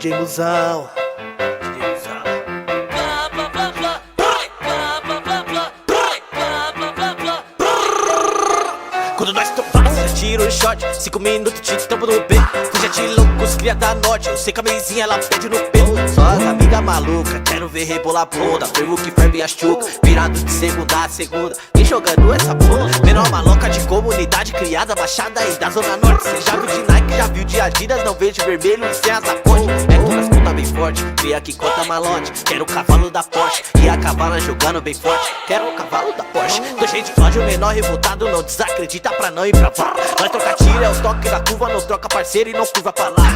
DJ Musão. Quando nós topamos, já tira o shot. 5 minutos de tampo no peito. Fuja de loucos, cria da norte. Eu sei que a meizinha ela pede no peito. Só as amigas maluca, quero ver rebolar bunda. Ferro que ferve as chuca, virado de segunda a segunda. Quem jogando essa porra? Menor maloca de comunidade criada, baixada aí da zona norte. Cê já viu de Nike, já viu de Adidas. Não vejo vermelho e sem as lacoste. É que nós conta bem forte, cria que conta malote. Quero o cavalo da Porsche e a cavala jogando bem forte. Quero o cavalo da Porsche. Tô cheio de ódio, menor revoltado, não desacredita pra não ir pra fora. Nós troca tiro, é o toque da curva, não troca parceiro e não curva pra lá.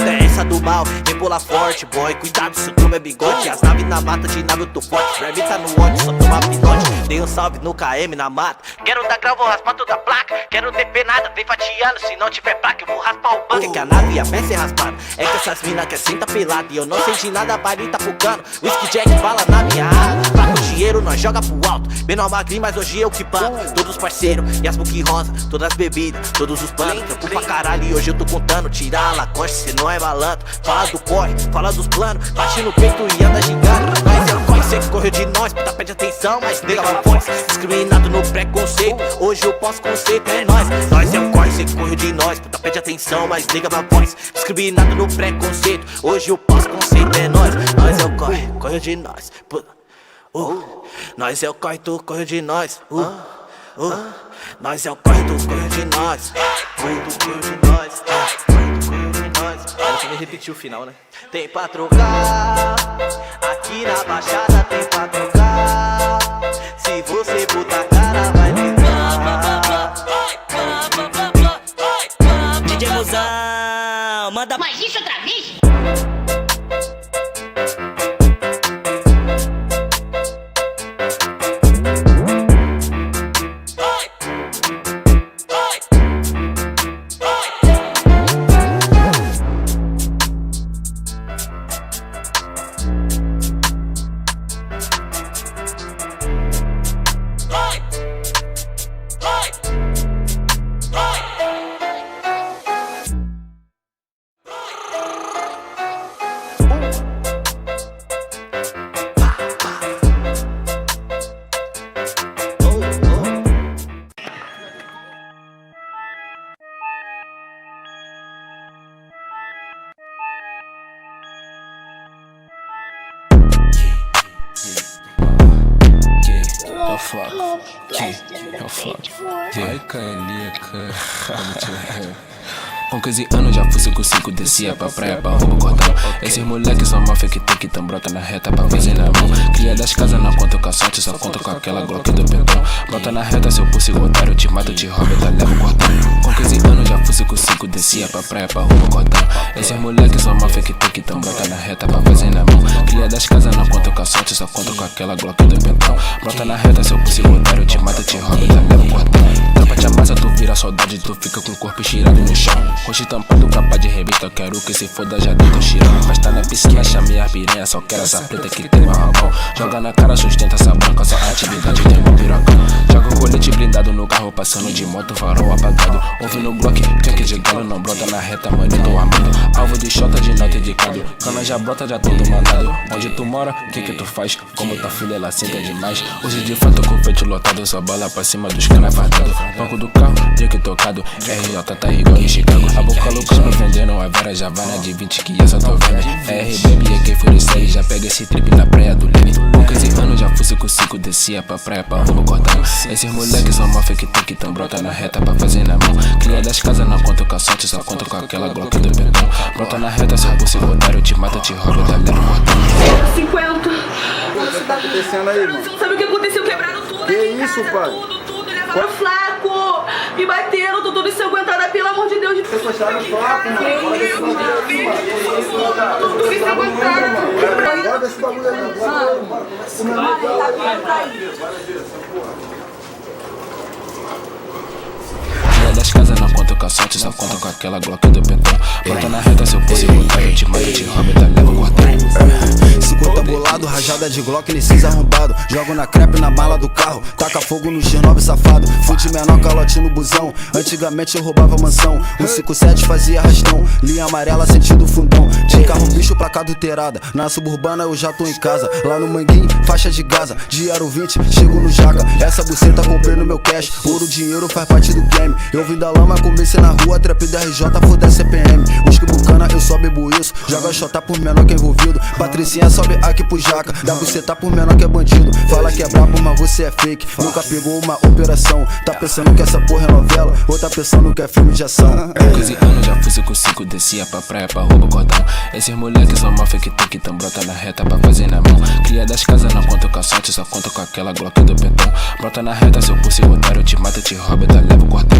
É essa do mal, rebola forte, boy. Cuidado, seu turma é bigode. As naves na mata, de nave eu tô forte. Pra mim tá no ódio, só toma pinote. Dei um salve no KM na mata. Quero dar grau, vou raspar toda a placa. Quero TP nada, vem fatiando. Se não tiver placa, eu vou raspar o banco. É que a nave e a peça é raspada. É que essas mina quer sentar pelada. E eu não sei de nada, a baile tá focando. Whisky Jack fala na minha área. Pra com dinheiro, nós joga pro alto. Menor magrinho, mas hoje eu que banco. Todos os parceiros, e as book rosa. Todas as bebidas, todos os planos. Trampo pra caralho e hoje eu tô contando. Tirar a lacoste, cê não é malandro. Fala do corre, fala dos planos. Bate no peito e anda gingando. Mas é o corre, cê que correu de nós. Puta, pede atenção, mas nega uma voz. Discriminado no preconceito. Hoje eu posso conceito, é nós. Nós é o corre, cê que correu de nós. Puta, pede atenção, mas nega uma voz. Discriminado no preconceito. Hoje eu posso conceito, é nós. Nós é o corre, correu de nós. Nós é o corre, tu correu de nós. Nós é o corre, tu correu de nós. Corre, tu correu de nós. Corre, tu correu de nós. Deixa eu repetir o final, né? Tem pra trocar. Aqui na Baixada tem pra trocar. Se você botar cara, vai levar. DJ Musão, manda. Mas isso outra vez? Vai, caneca. Com 15 anos já fui 5-5, descia pra praia pra roubo cordão. Esses moleques são máfia que tem que tão brota na reta pra fazer na mão. Cria das casas, não conta com a sorte, só conta com aquela Glock do pentão. Brota na reta, seu pulso otário, te mato, te roubo, tá leva o cordão. Com 15 anos já fui 5-5, descia pra praia pra roubo cordão. Esses moleques são máfia que tem que tão brota na reta pra fazer na mão. Cria das casas, não conta com a sorte, só conta com aquela Glock do pentão. Brota na reta, seu pulso otário, te mato, te roubo, tá leva o cordão. Tropa te amassa, tu vira saudade, tu fica com o corpo estirado no chão. Roxo tampado, capa de revista, quero que se foda, já deita cheirando. Mas tá na piscina, chame a piranha, só quero essa preta que tem marrocão. Joga na cara, sustenta essa branca, só atividade tem um pirocão. Joga o colete blindado no carro, passando de moto, farol apagado. Ouve no bloco, quer de galo, não brota na reta, mano, tô armado. Alvo de shota, de nota e de cado. Cana já brota, já todo mandado. Onde tu mora, que tu faz? Como tua filha, ela senta demais. Hoje de fato, com o peito lotado, só bala pra cima dos canas fardados. Banco do carro, drink tocado. RJ tá igual em Chicago. A boca louca me vendendo a vera Javana de 20 que essa tô vendo. RBM e AK foi série, já pega esse trip na praia do Lene. Com 15 anos já fui 5-5, descia pra praia pra roubo cordão. Esses moleques são máfia que tem que tão brota na reta pra fazer na mão. Cria das casas, não conta com a sorte, só conta com aquela Glock do pentão. Brota na reta, seu pulso otário, te mata, te rouba, tá leva o cordão. 50. O que tá acontecendo aí, mano? Você não sabe o que aconteceu? Quebraram tudo. Que aqui, isso, cara, pai? Tudo, levaram flaco. Me bateram, tô todo ensanguentada, pelo amor de Deus. Você gostaram do flaco, mano? Olha esse bagulho aí, mano. Tô tudo ensanguentada. Guarda esse bagulho aí, Das casas não conta com a sorte, só conta com aquela Glock do pentão. Bota na reta, seu pulso otário, te mato, te roubo, tá leva o cordão. 50 bolado, rajada de Glock nesses arrombado. Jogo na crepe na mala do carro, taca fogo no X9 safado. Fui de menor calote no busão, antigamente eu roubava mansão. 157 fazia arrastão, linha amarela sentido fundão. De carro bicho pra cá adulterada, na suburbana eu já tô em casa. Lá no Manguinho, faixa de Gaza, de Aro 20, chego no Jaca. Essa buceta comprei no meu cash, ouro, dinheiro faz parte do game. Eu vim da lama, comecei na rua, trap da RJ, foda CPM. Whisky bucana, eu só bebo isso, joga xota por menor que é envolvido. Patricinha sobe aqui pro Jaca, dá buceta por menor que é bandido. Fala que é brabo, mas você é fake, nunca pegou uma operação. Tá pensando que essa porra é novela, ou tá pensando que é filme de ação. 15 anos já fui 5-5, descia pra praia pra roubar o cordão. Esses moleques são mal fake que tão brota na reta pra fazer na mão. Cria das casas, não conto com a sorte, só conto com aquela Glock do pentão. Brota na reta, seu pulso otário, eu te mato, eu te roubo, eu te levo o cordão.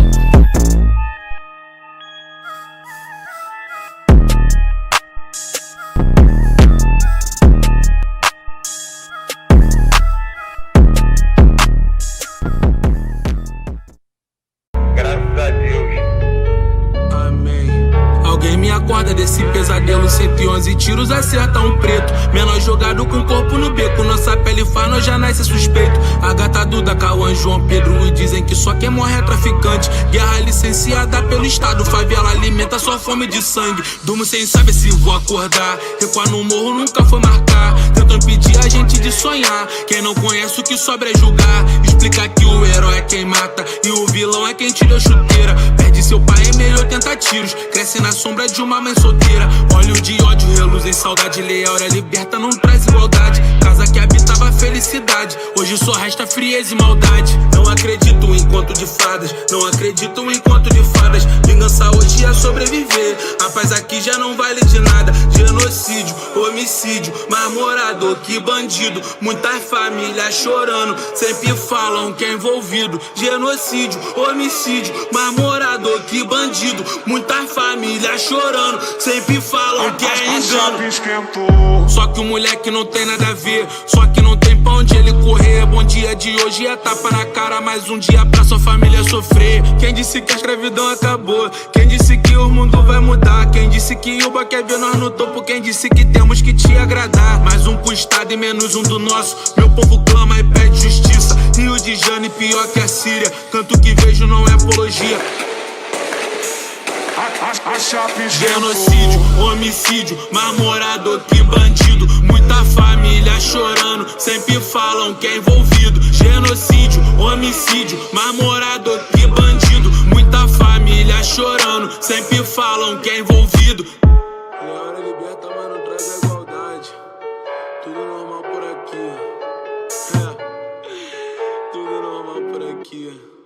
Alguém me acorda desse pesadelo, 111 tiros acerta um preto. Menor jogado com o corpo no beco, nossa pele faz, nós já nasce suspeito. A gata Duda, Cauã, João Pedro, e dizem que só quem morre é traficante. Guerra licenciada pelo Estado, favela alimenta sua fome de sangue. Durmo sem saber se vou acordar, recuar no morro nunca foi marcar. Tentam impedir a gente de sonhar, quem não conhece o que sobra é julgar. Explicar que o herói é quem mata e o vilão é quem te deu chuteira. Perde seu pai em meio a 80 tiros, cresce na sombra de uma mãe solteira. Óleo de ódio reluz em saudade, lei áurea liberta, não traz igualdade. Casa que habitava a felicidade, hoje só resta frieza e maldade. Não acredito em conto de fadas, não acredito em conto de fadas. Vingança hoje é sobreviver, a paz aqui já não vale de nada. Genocídio, homicídio, mais morador que bandido. Muitas famílias chorando, sempre falam que é envolvido. Genocídio, homicídio, mais morador que bandido. Muitas famílias chorando, sempre falam que é engano. Só que o moleque não tem nada a ver, só que não tem pra onde ele correr. Bom dia de hoje é tapa na cara, mais um dia pra sua família sofrer. Quem disse que a escravidão acabou? Quem disse que o mundo vai mudar? Quem disse que o quer ver nós no topo? Quem disse que temos que te agradar? Mais um pro estado e menos um do nosso. Meu povo clama e pede justiça. Rio de Janeiro pior que a Síria, tanto que vejo não é apologia. Genocídio, homicídio, mais morador que bandido. Muita família chorando, sempre falam que é envolvido. Genocídio, homicídio, mais morador que bandido. Muita família chorando, sempre falam que é envolvido. Leora liberta, mas não traz igualdade. Tudo normal por aqui. Tudo normal por aqui.